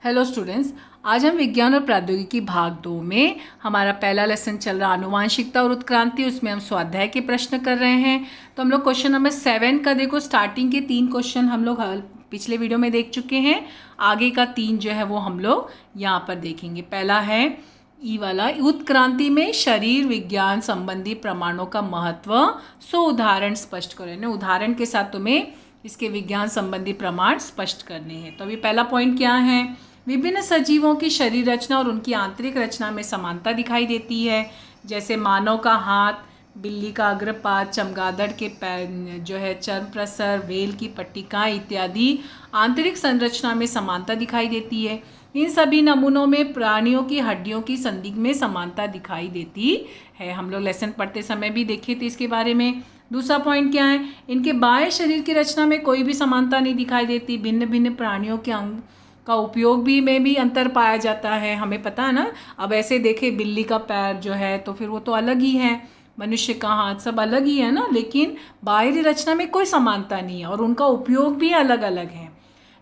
Hello students, आज हम विज्ञान और प्रौद्योगिकी भाग 2 में हमारा पहला लेसन चल रहा आनुवांशिकता और उत्क्रांति। उसमें हम स्वाध्याय के प्रश्न कर रहे हैं। तो हम लोग क्वेश्चन नंबर 7 का देखो, स्टार्टिंग के 3 क्वेश्चन हम लोग पिछले वीडियो में देख चुके हैं। आगे का 3 जो है वो हम लोग यहाँ पर देखेंगे। पहला है ई वाला, उत्क्रांति में शरीर विज्ञान संबंधी प्रमाणों का महत्व, सो उदाहरण स्पष्ट करो। यानी उदाहरण के साथ तुम्हें इसके विज्ञान संबंधी प्रमाण स्पष्ट करने हैं। तो अभी पहला पॉइंट क्या है, विभिन्न सजीवों की शरीर रचना और उनकी आंतरिक रचना में समानता दिखाई देती है। जैसे मानव का हाथ, बिल्ली का अग्रपाद, चमगादड़ के पैर जो है चर्म प्रसर, व्हेल की पट्टिकाएं इत्यादि आंतरिक संरचना में समानता दिखाई देती है। इन सभी नमूनों में प्राणियों की हड्डियों की संधि में समानता दिखाई देती है। हम लोग लेसन पढ़ते समय भी देखे थे इसके बारे में। दूसरा पॉइंट क्या है, इनके बाह्य शरीर की रचना में कोई भी समानता नहीं दिखाई देती। भिन्न भिन्न प्राणियों के अंग का उपयोग भी में भी अंतर पाया जाता है। हमें पता है ना, अब ऐसे देखे बिल्ली का पैर जो है तो फिर वो तो अलग ही है, मनुष्य का हाथ सब अलग ही है ना, लेकिन बाहरी रचना में कोई समानता नहीं है और उनका उपयोग भी अलग अलग है।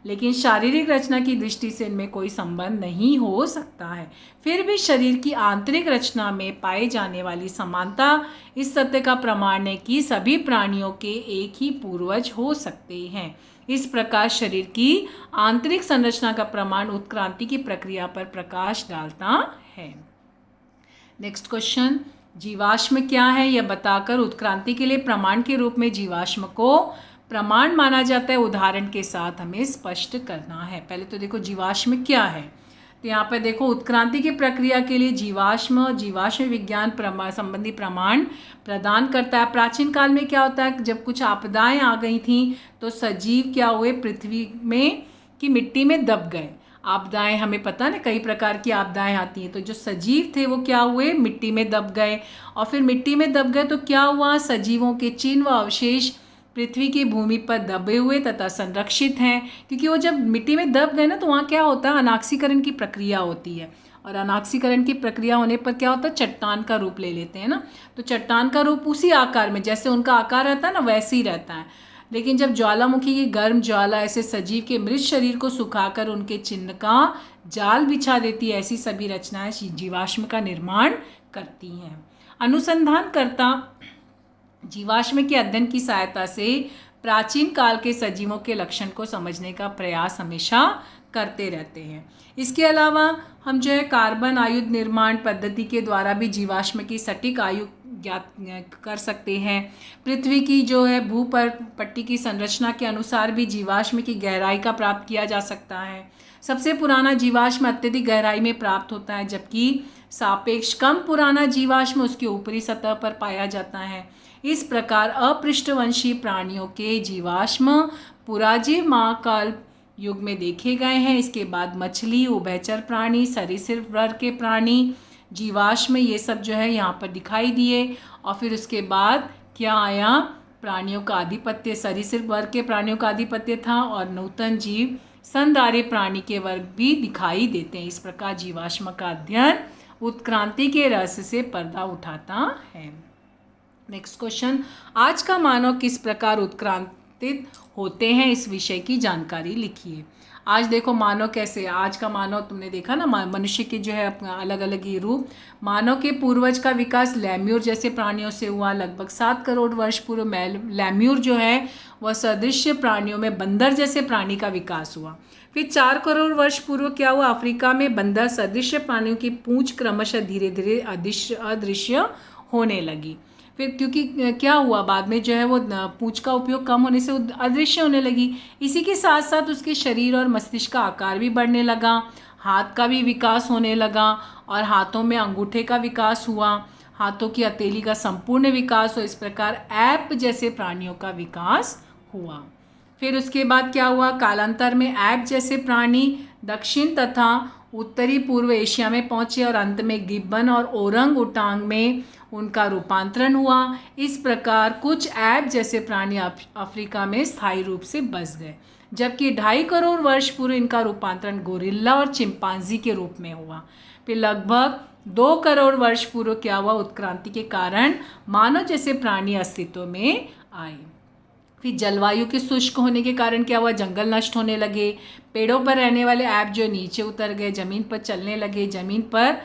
लेकिन शारीरिक रचना की दृष्टि से इनमें कोई संबंध नहीं हो सकता है। फिर भी शरीर की आंतरिक रचना में पाए जाने वाली समानता इस सत्य का प्रमाण है कि सभी प्राणियों के एक ही पूर्वज हो सकते हैं। इस प्रकार शरीर की आंतरिक संरचना का प्रमाण उत्क्रांति की प्रक्रिया पर प्रकाश डालता है। नेक्स्ट क्वेश्चन, जीवाश्म क्या है यह बताकर उत्क्रांति के लिए प्रमाण के रूप में जीवाश्म को प्रमाण माना जाता है। उदाहरण के साथ हमें स्पष्ट करना है। पहले तो देखो जीवाश्म क्या है, तो यहाँ पर देखो उत्क्रांति की प्रक्रिया के लिए जीवाश्म विज्ञान संबंधी प्रमाण प्रदान करता है। प्राचीन काल में क्या होता है, जब कुछ आपदाएं आ गई थीं तो सजीव क्या हुए, पृथ्वी में की मिट्टी में दब गए। आपदाएं हमें पता ना, कई प्रकार की आपदाएं आती हैं। तो जो सजीव थे वो क्या हुए, मिट्टी में दब गए। और फिर मिट्टी में दब गए तो क्या हुआ, सजीवों के चिन्ह व अवशेष पृथ्वी की भूमि पर दबे हुए तथा संरक्षित हैं। क्योंकि वो जब मिट्टी में दब गए ना तो वहाँ क्या होता है, अनाक्सीकरण की प्रक्रिया होती है। और अनाक्सीकरण की प्रक्रिया होने पर क्या होता है, चट्टान का रूप ले लेते हैं ना। तो चट्टान का रूप उसी आकार में, जैसे उनका आकार रहता है ना वैसे ही रहता है। लेकिन जब ज्वालामुखी की गर्म ज्वाला ऐसे सजीव के मृत शरीर को सुखाकर उनके चिन्ह का जाल बिछा देती है, ऐसी सभी रचनाएं जीवाश्म का निर्माण करती हैं। अनुसंधानकर्ता जीवाश्म के अध्ययन की सहायता से प्राचीन काल के सजीवों के लक्षण को समझने का प्रयास हमेशा करते रहते हैं। इसके अलावा हम जो है कार्बन आयुध निर्माण पद्धति के द्वारा भी जीवाश्म की सटीक आयु ज्ञात कर सकते हैं। पृथ्वी की जो है भूपट्टी की संरचना के अनुसार भी जीवाश्म की गहराई का प्राप्त किया जा सकता है। सबसे पुराना जीवाश्म अत्यधिक गहराई में प्राप्त होता है, जबकि सापेक्ष कम पुराना जीवाश्म उसकी ऊपरी सतह पर पाया जाता है। इस प्रकार अपृष्ठवंशी प्राणियों के जीवाश्म पुराजीव महाकाल युग में देखे गए हैं। इसके बाद मछली, उभयचर प्राणी, सरीसृप वर्ग के प्राणी जीवाश्म ये सब जो है यहाँ पर दिखाई दिए। और फिर उसके बाद क्या आया, प्राणियों का आधिपत्य, सरीसृप वर्ग के प्राणियों का आधिपत्य था और नूतन जीव स्तनधारी प्राणी के वर्ग भी दिखाई देते हैं। इस प्रकार जीवाश्म का अध्ययन उत्क्रांति के रहस्य से पर्दा उठाता है। नेक्स्ट क्वेश्चन, आज का मानव किस प्रकार उत्क्रांतित होते हैं, इस विषय की जानकारी लिखिए। आज देखो मानव कैसे, आज का मानव तुमने देखा ना, मनुष्य के जो है अलग अलग ही रूप। मानव के पूर्वज का विकास लैम्यूर जैसे प्राणियों से हुआ। लगभग 7 करोड़ वर्ष पूर्व लैम्यूर जो है वह सदृश्य प्राणियों में बंदर जैसे प्राणी का विकास हुआ। फिर 4 करोड़ वर्ष पूर्व क्या हुआ, अफ्रीका में बंदर सदृश्य प्राणियों की पूंछ क्रमशः धीरे धीरे अदृश्य होने लगी। फिर क्योंकि क्या हुआ, बाद में जो है वो पूंछ का उपयोग कम होने से अदृश्य होने लगी। इसी के साथ साथ उसके शरीर और मस्तिष्क का आकार भी बढ़ने लगा, हाथ का भी विकास होने लगा और हाथों में अंगूठे का विकास हुआ, हाथों की हथेली का संपूर्ण विकास हो। इस प्रकार ऐप जैसे प्राणियों का विकास हुआ। फिर उसके बाद क्या हुआ, कालांतर में ऐप जैसे प्राणी दक्षिण तथा उत्तरी पूर्व एशिया में पहुंचे और अंत में गिब्बन और ओरंग उटांग में उनका रूपांतरण हुआ। इस प्रकार कुछ ऐप जैसे प्राणी अफ्रीका में स्थायी रूप से बस गए, जबकि 2.5 करोड़ वर्ष पूर्व इनका रूपांतरण गोरिल्ला और चिंपांजी के रूप में हुआ। फिर लगभग 2 करोड़ वर्ष पूर्व क्या हुआ, उत्क्रांति के कारण मानव जैसे प्राणी अस्तित्व में आए। फिर जलवायु के शुष्क होने के कारण क्या हुआ, जंगल नष्ट होने लगे, पेड़ों पर रहने वाले ऐप जो नीचे उतर गए, ज़मीन पर चलने लगे, ज़मीन पर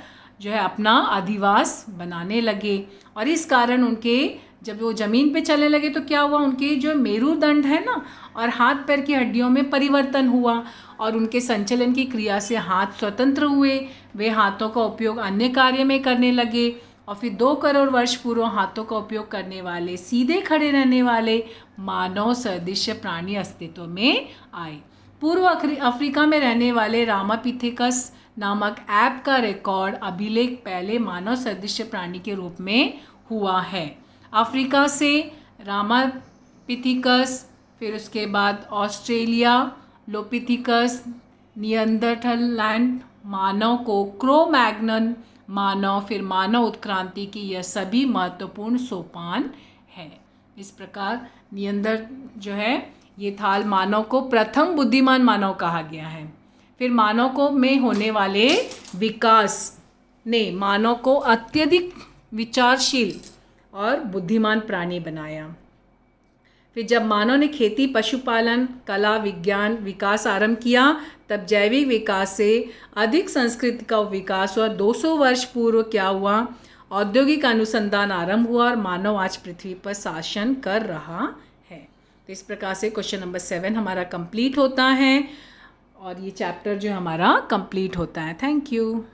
जो है अपना अधिवास बनाने लगे। और इस कारण उनके जब वो ज़मीन पे चलने लगे तो क्या हुआ, उनके जो मेरुदंड है ना और हाथ पैर की हड्डियों में परिवर्तन हुआ और उनके संचलन की क्रिया से हाथ स्वतंत्र हुए। वे हाथों का उपयोग अन्य कार्य में करने लगे और फिर 2 करोड़ वर्ष पूर्व हाथों का उपयोग करने वाले सीधे खड़े रहने वाले मानव सदृश प्राणी अस्तित्व में आए। पूर्व अफ्रीका में रहने वाले रामापिथेकस नामक ऐप का रिकॉर्ड अभिलेख पहले मानव सदृश प्राणी के रूप में हुआ है। अफ्रीका से रामापिथिकस, फिर उसके बाद ऑस्ट्रेलिया लोपिथिकस, नियंदरथलैंड मानव को क्रो-मैग्नन मानव, फिर मानव उत्क्रांति की यह सभी महत्वपूर्ण सोपान है। इस प्रकार नियंदर जो है ये थाल मानव को प्रथम बुद्धिमान मानव कहा गया है। फिर मानव को में होने वाले विकास ने मानव को अत्यधिक विचारशील और बुद्धिमान प्राणी बनाया। फिर जब मानव ने खेती, पशुपालन, कला, विज्ञान विकास आरंभ किया तब जैविक विकास से अधिक संस्कृति का विकास हुआ। 200 वर्ष पूर्व क्या हुआ, औद्योगिक अनुसंधान आरंभ हुआ और मानव आज पृथ्वी पर शासन कर रहा है। तो इस प्रकार से क्वेश्चन नंबर 7 हमारा कंप्लीट होता है और ये चैप्टर जो हमारा कंप्लीट होता है। Thank you.